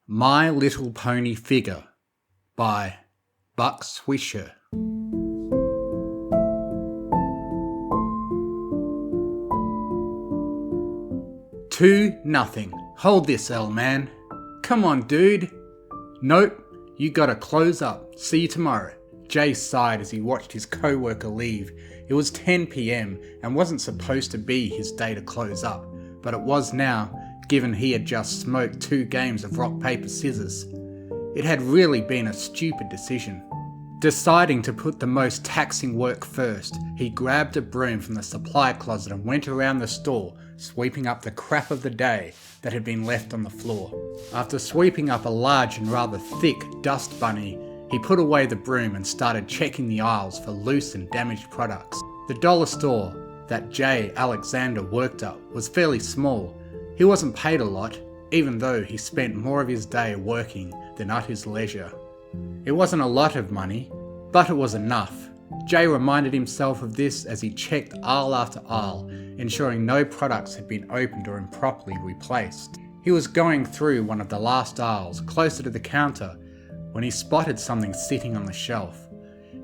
My Little Pony Figure by Buck Swisher. 2-0. Hold this, L-man. Come on, dude. Nope, you gotta close up. See you tomorrow. Jay sighed as he watched his co-worker leave. It was 10 PM and wasn't supposed to be his day to close up, but it was now, given he had just smoked 2 games of rock, paper, scissors. It had really been a stupid decision. Deciding to put the most taxing work first, he grabbed a broom from the supply closet and went around the store, sweeping up the crap of the day that had been left on the floor. After sweeping up a large and rather thick dust bunny, he put away the broom and started checking the aisles for loose and damaged products. The dollar store that J. Alexander worked at was fairly small. He wasn't paid a lot, even though he spent more of his day working than at his leisure. It wasn't a lot of money, but it was enough. Jay reminded himself of this as he checked aisle after aisle, ensuring no products had been opened or improperly replaced. He was going through one of the last aisles, closer to the counter, when he spotted something sitting on the shelf.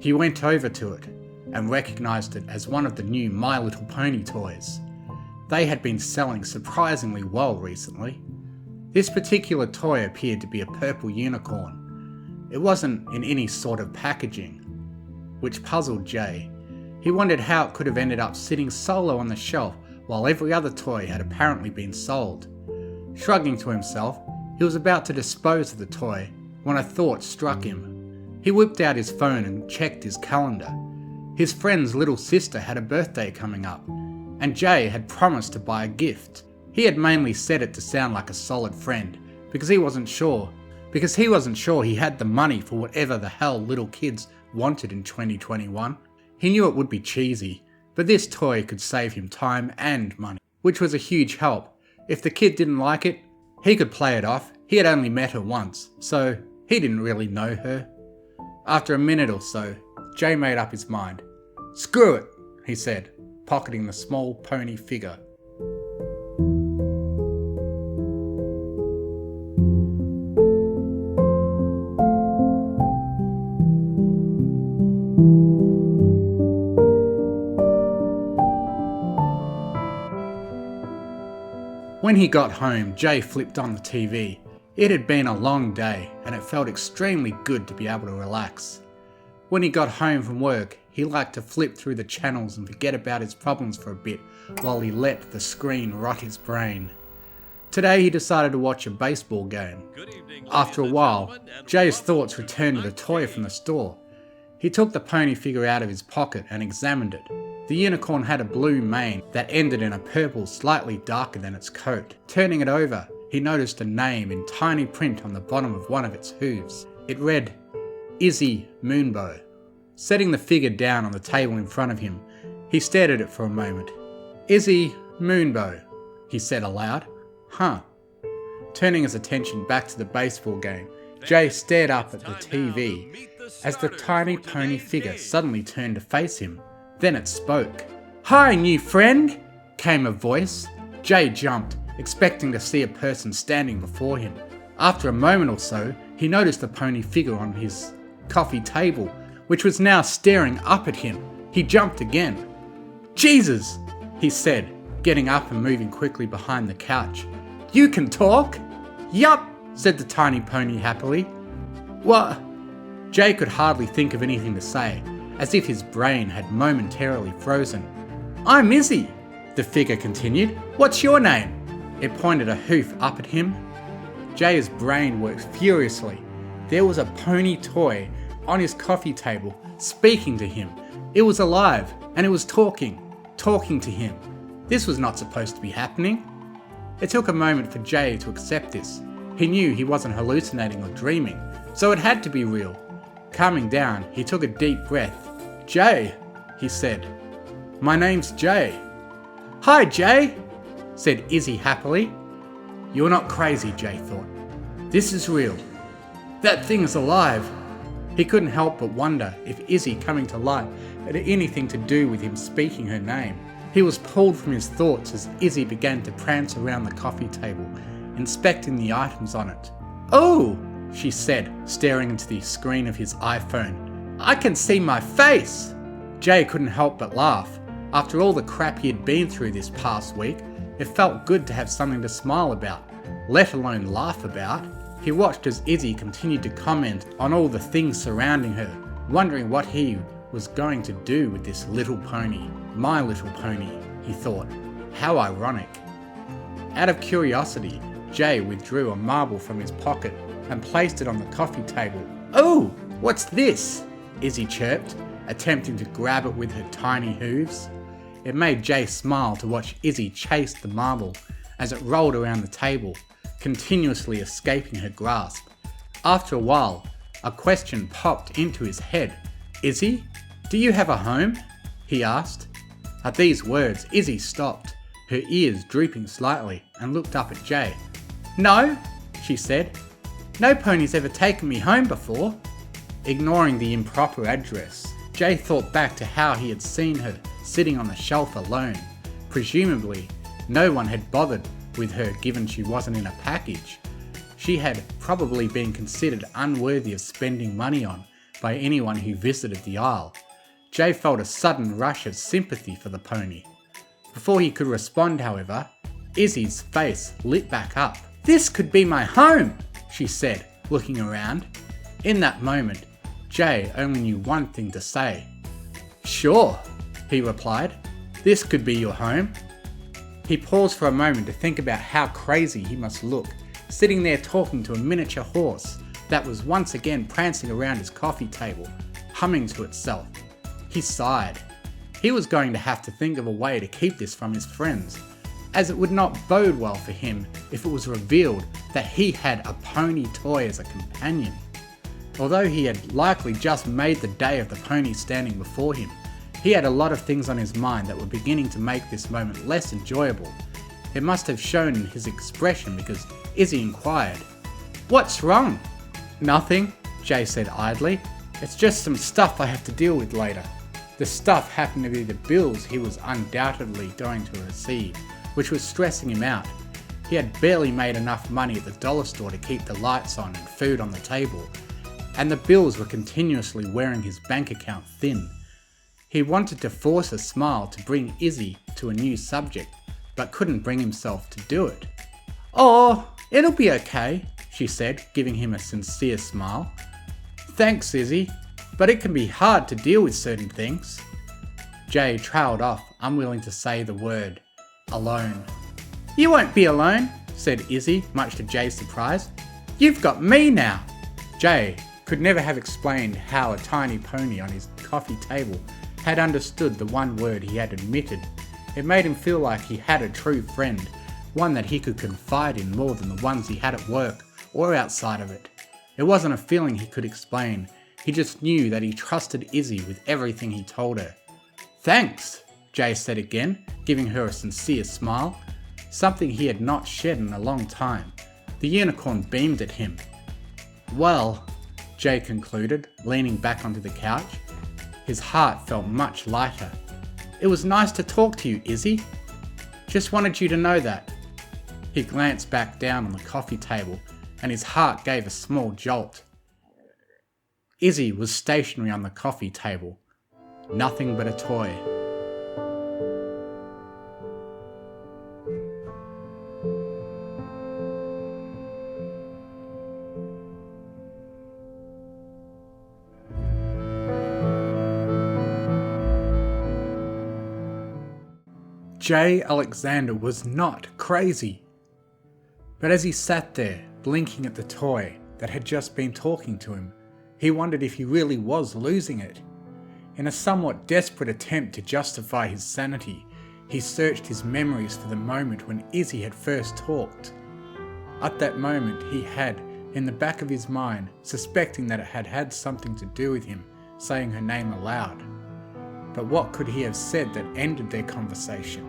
He went over to it and recognized it as one of the new My Little Pony toys. They had been selling surprisingly well recently. This particular toy appeared to be a purple unicorn. It wasn't in any sort of packaging, which puzzled Jay. He wondered how it could have ended up sitting solo on the shelf while every other toy had apparently been sold. Shrugging to himself, he was about to dispose of the toy when a thought struck him. He whipped out his phone and checked his calendar. His friend's little sister had a birthday coming up, and Jay had promised to buy a gift. He had mainly said it to sound like a solid friend, because he wasn't sure he had the money for whatever the hell little kids wanted in 2021. He knew it would be cheesy, but this toy could save him time and money, which was a huge help. If the kid didn't like it, he could play it off. He had only met her once, so he didn't really know her. After a minute or so, Jay made up his mind. "Screw it," he said, pocketing the small pony figure. When he got home, Jay flipped on the TV. It had been a long day, and it felt extremely good to be able to relax. When he got home from work, he liked to flip through the channels and forget about his problems for a bit while he let the screen rot his brain. Today he decided to watch a baseball game. After a while, Jay's thoughts returned to the toy from the store. He took the pony figure out of his pocket and examined it. The unicorn had a blue mane that ended in a purple slightly darker than its coat. Turning it over, he noticed a name in tiny print on the bottom of one of its hooves. It read, Izzy Moonbow. Setting the figure down on the table in front of him, he stared at it for a moment. "Izzy Moonbow," he said aloud. "Huh." Turning his attention back to the baseball game, Jay stared up at the TV as the tiny pony figure suddenly turned to face him. Then it spoke. "Hi, new friend," came a voice. Jay jumped, expecting to see a person standing before him. After a moment or so, he noticed the pony figure on his coffee table, which was now staring up at him. He jumped again. "Jesus," he said, getting up and moving quickly behind the couch. "You can talk?" "Yup," said the tiny pony happily. "What?" Jay could hardly think of anything to say, as if his brain had momentarily frozen. "I'm Izzy," the figure continued. "What's your name?" It pointed a hoof up at him. Jay's brain worked furiously. There was a pony toy on his coffee table, speaking to him. It was alive, and it was talking to him. This was not supposed to be happening. It took a moment for Jay to accept this. He knew he wasn't hallucinating or dreaming, so it had to be real. Calming down, he took a deep breath. "Jay," he said. "My name's Jay." "Hi, Jay," said Izzy happily. "You're not crazy," Jay thought. "This is real. That thing's alive." He couldn't help but wonder if Izzy coming to life had anything to do with him speaking her name. He was pulled from his thoughts as Izzy began to prance around the coffee table, inspecting the items on it. "Oh," she said, staring into the screen of his iPhone. "I can see my face!" Jay couldn't help but laugh. After all the crap he had been through this past week, it felt good to have something to smile about, let alone laugh about. He watched as Izzy continued to comment on all the things surrounding her, wondering what he was going to do with this little pony. My little pony, he thought. How ironic. Out of curiosity, Jay withdrew a marble from his pocket and placed it on the coffee table. "Oh, what's this?" Izzy chirped, attempting to grab it with her tiny hooves. It made Jay smile to watch Izzy chase the marble as it rolled around the table, continuously escaping her grasp. After a while, a question popped into his head. "Izzy, do you have a home?" he asked. At these words, Izzy stopped, her ears drooping slightly, and looked up at Jay. "No," she said. "No pony's ever taken me home before." Ignoring the improper address, Jay thought back to how he had seen her sitting on the shelf alone. Presumably, no one had bothered with her given she wasn't in a package. She had probably been considered unworthy of spending money on by anyone who visited the aisle. Jay felt a sudden rush of sympathy for the pony. Before he could respond, however, Izzy's face lit back up. "This could be my home," she said, looking around. In that moment, Jay only knew one thing to say. "Sure," he replied. "This could be your home." He paused for a moment to think about how crazy he must look, sitting there talking to a miniature horse that was once again prancing around his coffee table, humming to itself. He sighed. He was going to have to think of a way to keep this from his friends, as it would not bode well for him if it was revealed that he had a pony toy as a companion. Although he had likely just made the day of the pony standing before him, he had a lot of things on his mind that were beginning to make this moment less enjoyable. It must have shown in his expression because Izzy inquired, "What's wrong?" "Nothing," Jay said idly. "It's just some stuff I have to deal with later." The stuff happened to be the bills he was undoubtedly going to receive, which was stressing him out. He had barely made enough money at the dollar store to keep the lights on and food on the table, and the bills were continuously wearing his bank account thin. He wanted to force a smile to bring Izzy to a new subject, but couldn't bring himself to do it. "Oh, it'll be okay," she said, giving him a sincere smile. "Thanks, Izzy, but it can be hard to deal with certain things." Jay trailed off, unwilling to say the word alone. "You won't be alone," said Izzy, much to Jay's surprise. "You've got me now." Jay could never have explained how a tiny pony on his coffee table had understood the one word he had admitted. It made him feel like he had a true friend, one that he could confide in more than the ones he had at work or outside of it. It wasn't a feeling he could explain. He just knew that he trusted Izzy with everything he told her. "Thanks," Jay said again, giving her a sincere smile, something he had not shed in a long time. The unicorn beamed at him. "Well," Jay concluded, leaning back onto the couch. His heart felt much lighter. "It was nice to talk to you, Izzy. Just wanted you to know that." He glanced back down on the coffee table, and his heart gave a small jolt. Izzy was stationary on the coffee table, nothing but a toy. Jay Alexander was not crazy. But as he sat there, blinking at the toy that had just been talking to him, he wondered if he really was losing it. In a somewhat desperate attempt to justify his sanity, he searched his memories for the moment when Izzy had first talked. At that moment, he had, in the back of his mind, suspecting that it had had something to do with him saying her name aloud. But what could he have said that ended their conversation?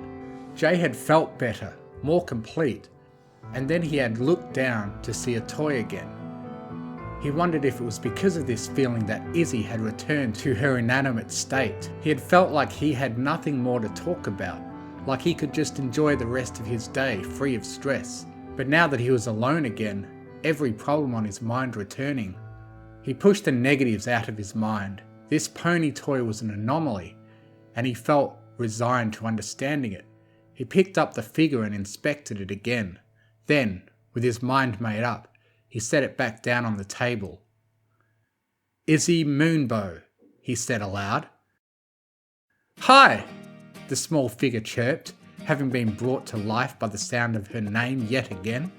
Jay had felt better, more complete, and then he had looked down to see a toy again. He wondered if it was because of this feeling that Izzy had returned to her inanimate state. He had felt like he had nothing more to talk about, like he could just enjoy the rest of his day free of stress. But now that he was alone again, every problem on his mind returning. He pushed the negatives out of his mind. This pony toy was an anomaly, and he felt resigned to understanding it. He picked up the figure and inspected it again. Then, with his mind made up, he set it back down on the table. "Izzy Moonbow," he said aloud. "Hi," the small figure chirped, having been brought to life by the sound of her name yet again.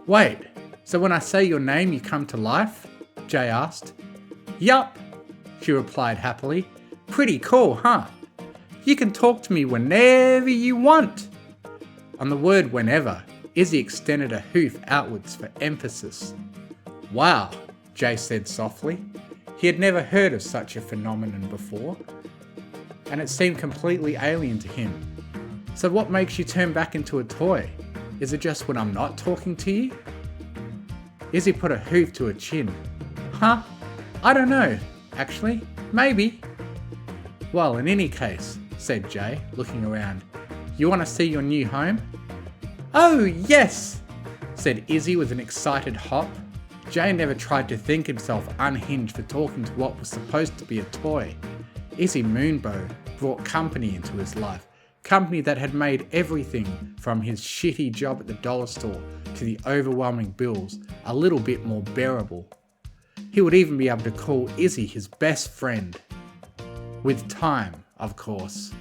"Wait, so when I say your name you come to life?" Jay asked. "Yup," she replied happily. "Pretty cool, huh? You can talk to me whenever you want." On the word whenever, Izzy extended a hoof outwards for emphasis. "Wow," Jay said softly. He had never heard of such a phenomenon before, and it seemed completely alien to him. "So what makes you turn back into a toy? Is it just when I'm not talking to you?" Izzy put a hoof to her chin. "Huh? I don't know, actually. Maybe." "Well, in any case," said Jay, looking around, "you want to see your new home?" "Oh, yes!" said Izzy with an excited hop. Jay never tried to think himself unhinged for talking to what was supposed to be a toy. Izzy Moonbow brought company into his life, company that had made everything from his shitty job at the dollar store to the overwhelming bills a little bit more bearable. He would even be able to call Izzy his best friend. With time, of course.